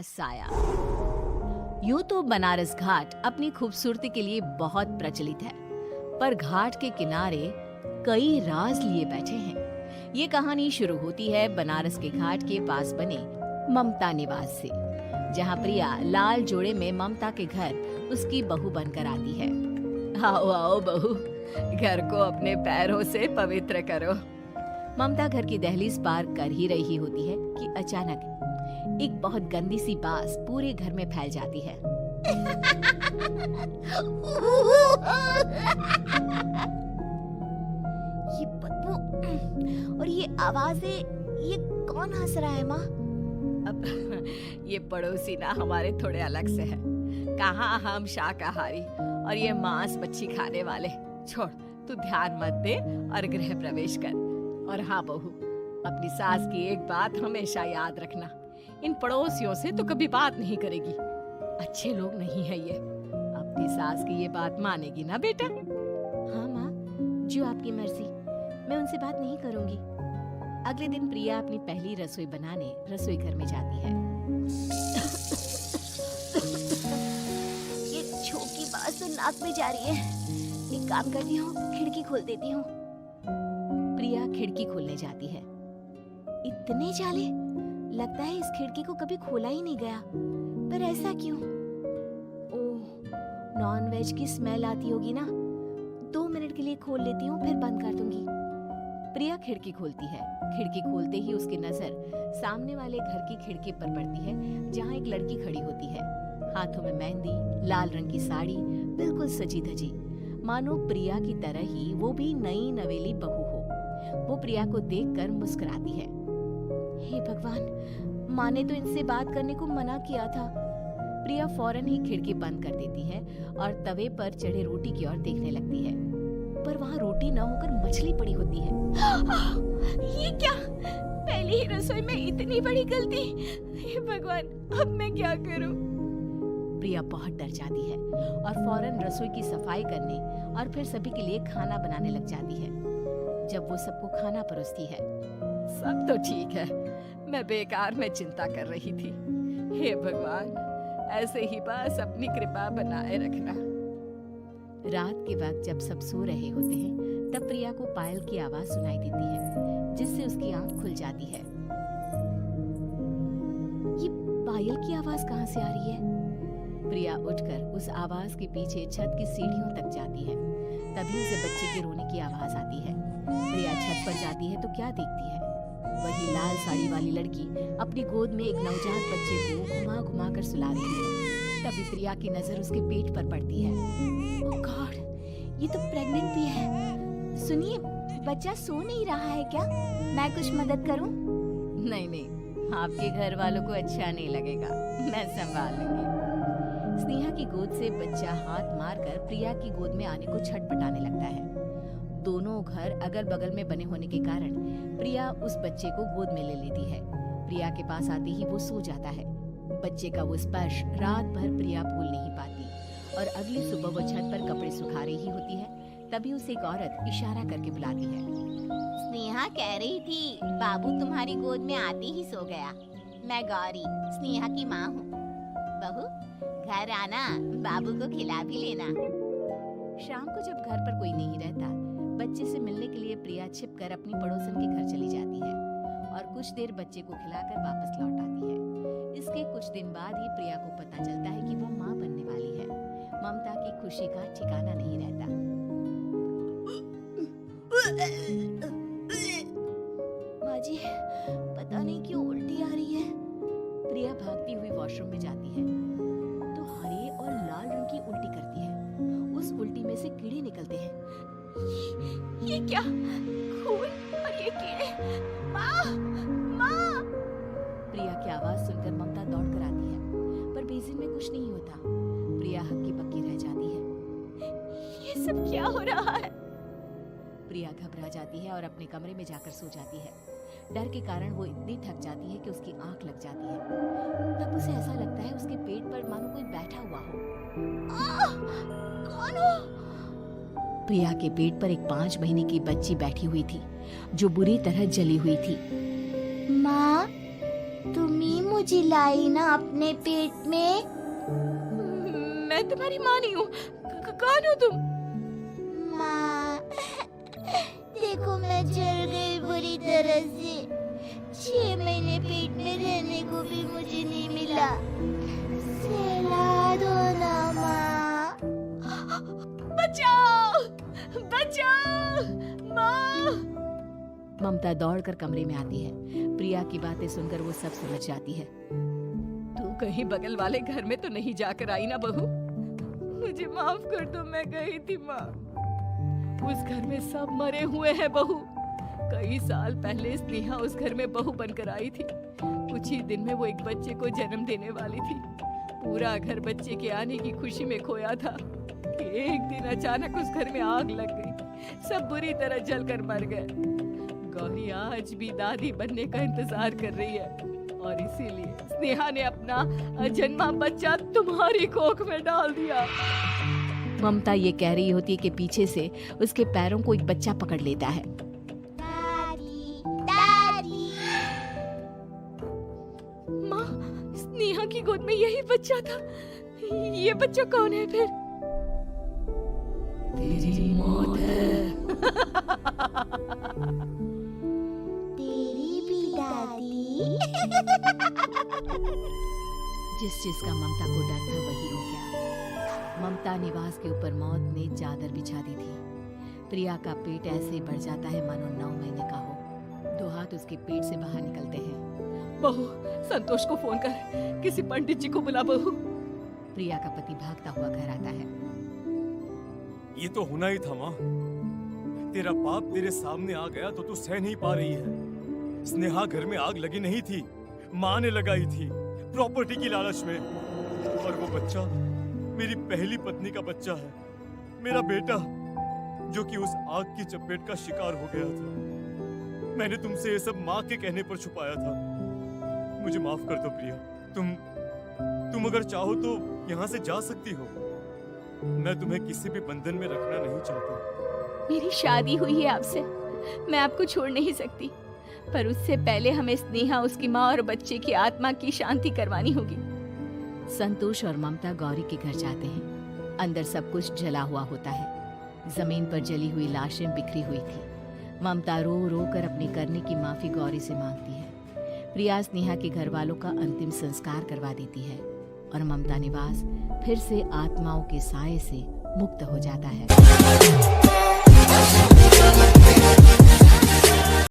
साया। यूं तो बनारस घाट अपनी खूबसूरती के लिए बहुत प्रचलित है, पर घाट के किनारे कई राज लिए बैठे हैं। ये कहानी शुरू होती है बनारस के घाट के पास बने ममता निवास से, जहां प्रिया लाल जोड़े में ममता के घर उसकी बहू बनकर आती है। आओ आओ बहू, घर को अपने पैरों से पवित्र करो। ममता घर की दहलीज पार कर ही रही होती है कि अचानक एक बहुत गंदी सी बास पूरे घर में फैल जाती है। ये बदबू और ये आवाजें, ये कौन हंस रहा है माँ? अब ये पड़ोसी ना हमारे थोड़े अलग से है। कहाँ हम शाकाहारी और ये मांस मच्छी खाने वाले। छोड़, तू ध्यान मत दे और गृह प्रवेश कर। और हाँ बहू, अपनी सास की एक बात हमेशा याद रखना, इन पड़ोसियों से तो कभी बात नहीं करेगी। अच्छे लोग नहीं है ये। अपनी सास की ये बात मानेगी ना बेटा? हाँ माँ, जो आपकी मर्जी, मैं उनसे बात नहीं करूंगी। अगले दिन प्रिया अपनी पहली रसोई बनाने रसोई घर में जाती है। ये छोटी बात तो नाक में जा रही है। एक काम करती हूँ, खिड़की खोल देती हूँ। प्रिया खिड़की खोलने जाती है। इतने जाले, लगता है इस खिड़की को कभी खोला ही नहीं गया। पर ऐसा क्यों? ओह, नॉन वेज की स्मेल आती होगी ना। 2 मिनट के लिए खोल लेती हूँ, फिर बंद कर दूंगी। प्रिया खिड़की खोलती है। खिड़की खोलते ही उसकी नजर सामने वाले घर की खिड़की पर पड़ती है, जहाँ एक लड़की खड़ी होती है। हाथों में मेहंदी, लाल रंग की साड़ी, बिल्कुल सजी धजी, मानो प्रिया की तरह ही वो भी नई नवेली बहू हो। वो प्रिया को देखकर मुस्कुराती है। हे भगवान, माँ ने तो इनसे बात करने को मना किया था। प्रिया फौरन ही खिड़की बंद कर देती है और तवे पर चढ़े रोटी की ओर देखने लगती है, पर वहाँ रोटी न होकर मछली पड़ी होती है। ये क्या? पहली ही रसोई में इतनी बड़ी गलती। हे भगवान, अब मैं क्या करूं? प्रिया बहुत डर जाती है और फौरन रसोई की सफाई करने और फिर सभी के लिए खाना बनाने लग जाती है। जब वो सबको खाना परोसती है, सब तो ठीक है, मैं बेकार में चिंता कर रही थी। हे भगवान, ऐसे ही बस अपनी कृपा बनाए रखना। रात के वक्त जब सब सो रहे होते हैं, तब प्रिया को पायल की आवाज सुनाई देती है, जिससे उसकी आंख खुल जाती है। ये पायल की आवाज कहाँ से आ रही है? प्रिया उठकर उस आवाज के पीछे छत की सीढ़ियों तक जाती है। तभी उसे बच्चे के रोने की आवाज आती है। प्रिया छत पर जाती है तो क्या देखती है? वही लाल साड़ी वाली लड़की अपनी गोद में एक नवजात बच्चे को घुमा घुमा कर सुला रही है। तभी प्रिया की नजर उसके पेट पर पड़ती है। ओह गॉड, ये तो प्रेग्नेंट भी है। सुनिए, बच्चा सो नहीं रहा है क्या? मैं कुछ मदद करूं? नहीं नहीं, आपके घर वालों को अच्छा नहीं लगेगा, मैं संभाल लूंगी। स्नेहा की गोद से बच्चा हाथ मारकर प्रिया की गोद में आने को छटपटाने लगता है। दोनों घर अगल बगल में बने होने के कारण प्रिया उस बच्चे को गोद में ले लेती है। प्रिया के पास आते ही वो सो जाता है। बच्चे का वो स्पर्श रात भर प्रिया भूल नहीं पाती और अगली सुबह वो छत पर कपड़े सुखा रही होती है। तभी उसे एक औरत इशारा करके बुलाती है। स्नेहा कह रही थी बाबू तुम्हारी गोद में आते ही सो गया। मैं गौरी, स्नेहा की माँ हूँ। बहू, घर आना, बाबू को खिला भी लेना। शाम को जब घर पर कोई नहीं रहता, बच्चे से मिलने के लिए प्रिया छिपकर अपनी पड़ोसन के घर चली जाती है और कुछ देर बच्चे को खिलाकर वापस लौट आती है। इसके कुछ दिन बाद ही प्रिया को पता चलता है कि वो माँ बनने वाली है। ममता की खुशी का ठिकाना नहीं रहता। माँ जी, पता नहीं क्यों उल्टी आ रही है। प्रिया भागती हुई वॉशरूम में जाती है तो हरे और लाल रंग की उल्टी करती है। उस उल्टी में से कीड़े निकलते हैं। ये क्या? खून और ये कीड़े! माँ! माँ! प्रिया की आवाज सुनकर ममता दौड़कर आती है, पर बेसिन में कुछ नहीं होता। प्रिया हक्की बक्की रह जाती है। ये सब क्या हो रहा है? प्रिया घबरा जाती है और अपने कमरे में जाकर सो जाती है। डर के कारण वो इतनी थक जाती है कि उसकी आंख लग जाती है। तब उसे ऐसा लगता है उसके पेट पर मानो कोई बैठा हुआ हो। कौन हो? प्रिया के पेट पर एक 5 महीने की बच्ची बैठी हुई थी, जो बुरी तरह जली हुई थी। माँ, तुम ही मुझे लाई ना अपने पेट में। मैं तुम्हारी माँ नहीं हूँ। कौन हो तुम? माँ, देखो मैं जल गई बुरी तरह से। 6 महीने पेट में रहने को भी मुझे नहीं मिला। सहला दो ना माँ। बचाओ, बचाओ, माँ। ममता दौड़कर कमरे में आती है। प्रिया की बातें सुनकर वो सब समझ जाती है। तू कहीं बगल वाले घर में तो नहीं जाकर आई ना बहू? मुझे माफ कर दो, मैं गई थी माँ। उस घर में सब मरे हुए हैं बहू। कई साल पहले स्नेहा उस घर में बहू बनकर आई थी। कुछ ही दिन में वो एक बच्चे को जन्म देने वाली थी। पूरा घर बच्चे के आने की खुशी में खोया था कि एक दिन अचानक उस घर में आग लग गई। सब बुरी तरह जलकर मर गए। गौरी आज भी दादी बनने का इंतजार कर रही है और इसीलिए स्नेहा ने अपना अजन्मा बच्चा तुम्हारी कोख में डाल दिया। ममता ये कह रही होती है कि पीछे से उसके पैरों को एक बच्चा पकड़ लेता है। दादी, दादी। माँ, स्नेहा की गोद में यही बच्चा था। ये बच्चा कौन है फिर? तेरी मौत है। तेरी भी दादी। जिस चीज का ममता को डर था वही हो गया। ममता निवास के ऊपर मौत ने चादर बिछा दी थी। प्रिया का पेट ऐसे ही बढ़ जाता है मानो 9 महीने का हो। 2 हाथ उसके पेट से बाहर निकलते हैं। बहू, संतोष को फोन कर, किसी पंडित जी को बुला बहू। प्रिया का पति भागता हुआ घर आता है। ये तो होना ही था माँ। तेरा पाप तेरे सामने आ गया तो तू सह नहीं पा रही है। स्नेहा घर में आग लगी नहीं थी, माँ ने लगाई थी प्रॉपर्टी की लालच में। और वो बच्चा मेरी पहली पत्नी का बच्चा है, मेरा बेटा, जो कि उस आग की चपेट का शिकार हो गया था। मैंने तुमसे ये सब माँ के कहने पर छुपाया था। मुझे माफ कर दो प्रिया। तुम अगर चाहो तो यहाँ से जा सकती हो। मैं तुम्हें किसी भी बंधन में रखना नहीं चाहता। मेरी शादी हुई है आपसे, मैं आपको छोड़ नहीं सकती। पर उससे पहले हमें स्नेहा, उसकी माँ और बच्चे की आत्मा की शांति करवानी होगी। संतोष और ममता गौरी के घर जाते हैं। अंदर सब कुछ जला हुआ होता है। जमीन पर जली हुई लाशें बिखरी हुई थी। ममता रो रो कर अपनी करने की माफी गौरी से मांगती है। प्रिया स्नेहा के घर वालों का अंतिम संस्कार करवा देती है और ममता निवास फिर से आत्माओं के साए से मुक्त हो जाता है।